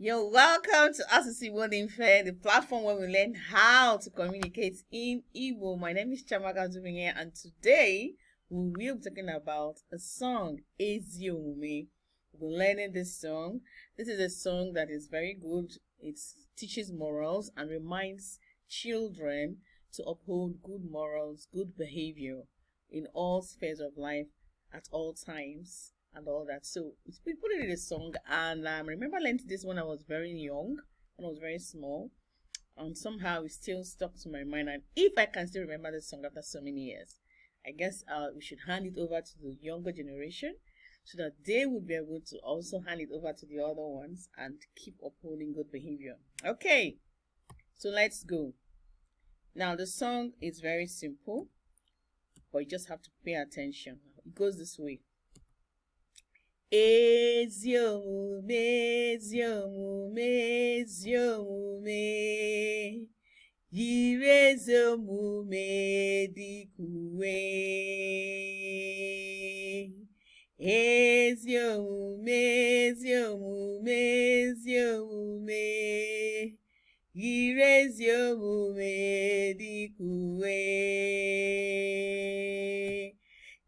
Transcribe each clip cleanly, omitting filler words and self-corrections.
You're welcome to Ezi Omume, the platform where we learn how to communicate in Igbo. My name is Chamaka Zubinye, and today we will be talking about a song, Ezi Omume. We're learning this song. This is a song that is very good. It teaches morals and reminds children to uphold good morals, good behavior in all spheres of life at all times. And all that. So we put it in a song, and I remember learning this when I was very young, when I was very small, and somehow it still stuck to my mind. And if I can still remember this song after so many years, I guess we should hand it over to the younger generation so that they would be able to also hand it over to the other ones and keep upholding good behavior. Okay, so let's go. Now the song is very simple, but you just have to pay attention. It goes this way. Ezi Omume, Ezi Omume, Ezi Omume, yiri ezi omume dịka uwe. Ezi Omume, Ezi Omume, Ezi Omume, yiri ezi omume dịka uwe.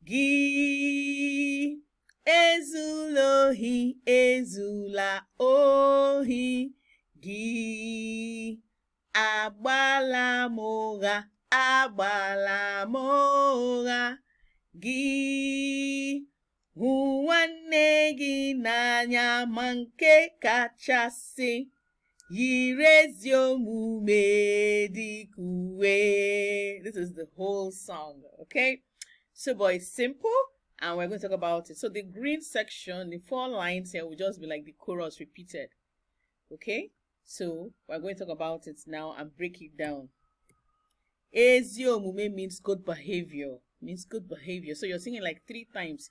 Gị ezula ohi, ezula ohi, gị agbala m ụgha, agbala m ụgha, gị hụ nwanne gị n'anya ma nke kachasị, yiri ezi omume dịka uwe. This is the whole song, okay? So, but it's simple. And we're going to talk about it. So the green section, the 4 lines here will just be like the chorus repeated. Okay? So we're going to talk about it now and break it down. Ezi Omume means good behavior. Means good behavior. So you're singing like 3 times.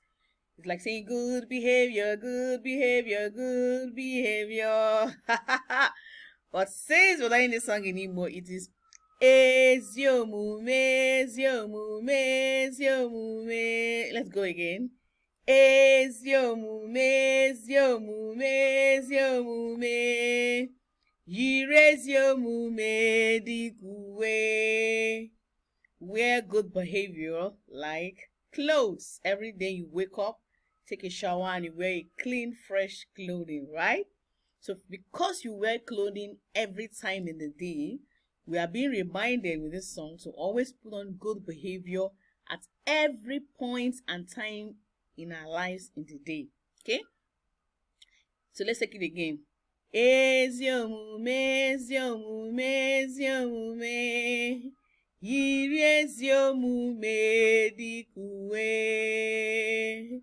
It's like saying good behavior, good behavior, good behavior. But since we're learning this song in Igbo, it is Ezi Omume, Ezi Omume, Ezi Omume. Let's go again. Ezi Omume, Ezi Omume, Ezi Omume, yiri ezi omume dịka uwe. Wear good behavior like clothes. Every day you wake up, take a shower, and you wear a clean, fresh clothing, right? So because you wear clothing every time in the day, we are being reminded with this song to always put on good behavior at every point and time in our lives in the day. Okay? So let's take it again. Ezi Omume, Ezi Omume, Ezi Omume, yiri ezi omume dịka uwe.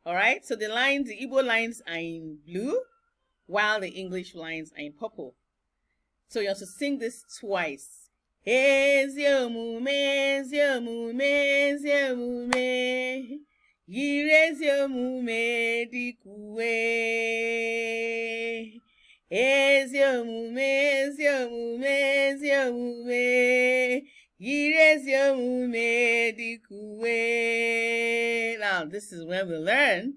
Alright, so the Igbo lines are in blue, while the English lines are in purple. So you have to sing this twice. Ezi Omume, Ezi Omume, Ezi Omume, yiri ezi omume dịka uwe. Ezi Omume, Ezi Omume, Ezi Omume, yiri ezi omume dịka uwe. Now this is where we learn.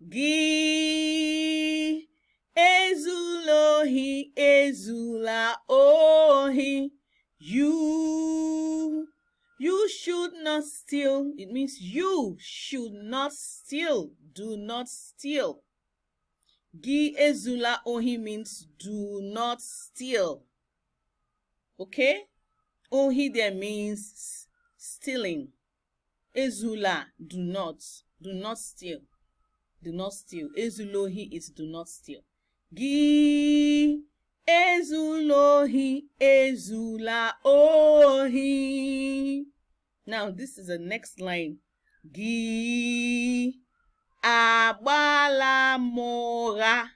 Gị ezula ohi, ezula ohi. You should not steal. It means you should not steal. Do not steal. Gị ezula ohi means do not steal. Okay? Ohi there means stealing. Ezula, do not. Do not steal. Do not steal. Ezula ohi is do not steal. Gị ezula ohi, ezula ohi. Now this is the next line. Gị agbala m ụgha,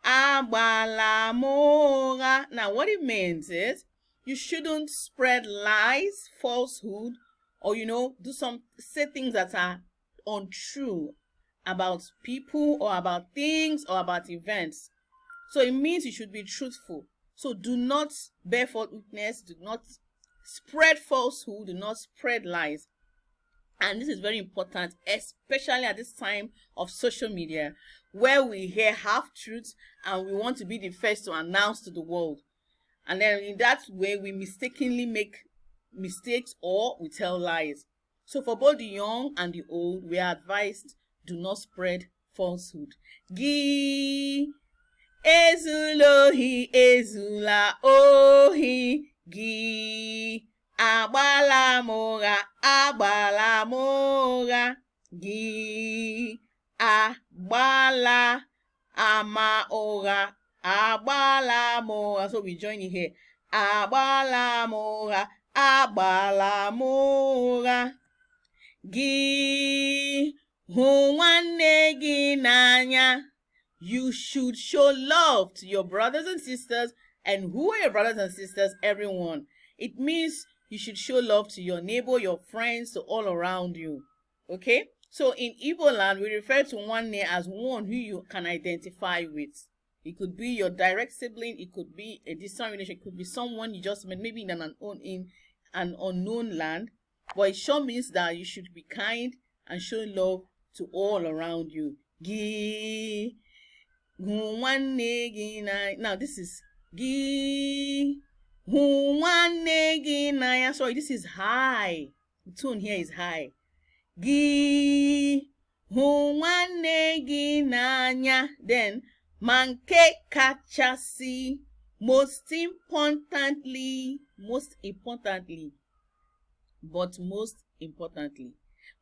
agbala m ụgha. Now what it means is you shouldn't spread lies, falsehood, or say things that are untrue about people or about things or about events. So it means you should be truthful. So do not bear false witness, do not spread falsehood, do not spread lies. And this is very important, especially at this time of social media, where we hear half-truths and we want to be the first to announce to the world. And then in that way, we mistakenly make mistakes or we tell lies. So for both the young and the old, we are advised, do not spread falsehood. Gi ezulohi ezula ohi gi agbala moga gi agbala ama oga agbala moga. So we join in here. Agbala moga gi hụ nwanne gị n'anya. You should show love to your brothers and sisters. And who are your brothers and sisters? Everyone. It means you should show love to your neighbor, your friends, to all around you. Okay? So in Igbo land, we refer to nwanne as one who you can identify with. It could be your direct sibling. It could be a distant relation. It could be someone you just met, maybe in an unknown land. But it sure means that you should be kind and show love to all around you. Gi hụ nwanne gị n'anya. Now this is gi hụ nwanne gị n'anya. Sorry, this is high. The tone here is high. Gi hụ nwanne gị n'anya. Then ma nke kachasị, most importantly,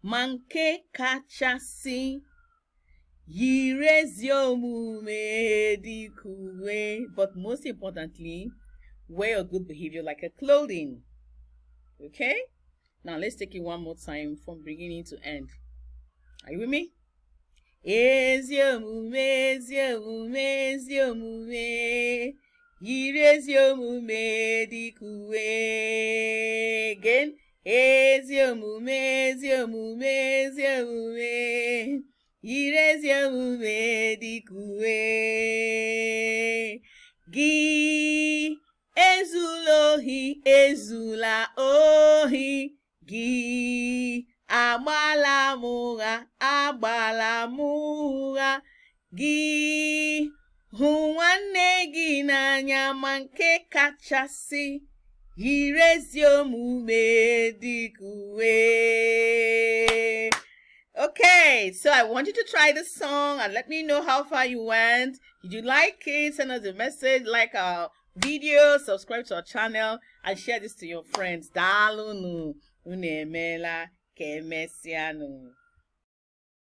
ma nke kachasị, yiri ezi omume dịka uwe. But most importantly, wear your good behavior like a clothing. Okay? Now let's take it one more time from beginning to end. Are you with me? Ezi omume, ezi omume, ezi omume, yiri ezi omume dịka uwe. Again. Ezi omume, ezi omume, ezi omume, yiri ezi omume dịka uwe. Gị ezula ohi, ezula ohi, gị agbala ụgha, gị hụ nwanne gị n'anya, ma nke kachasị, yiri ezi omume dịka uwe. Okay, so I want you to try this song and let me know how far you went. Did you like it? Send us a message, like our video, subscribe to our channel, and share this to your friends. Daalụnụ, unu emela, ka emesianụ.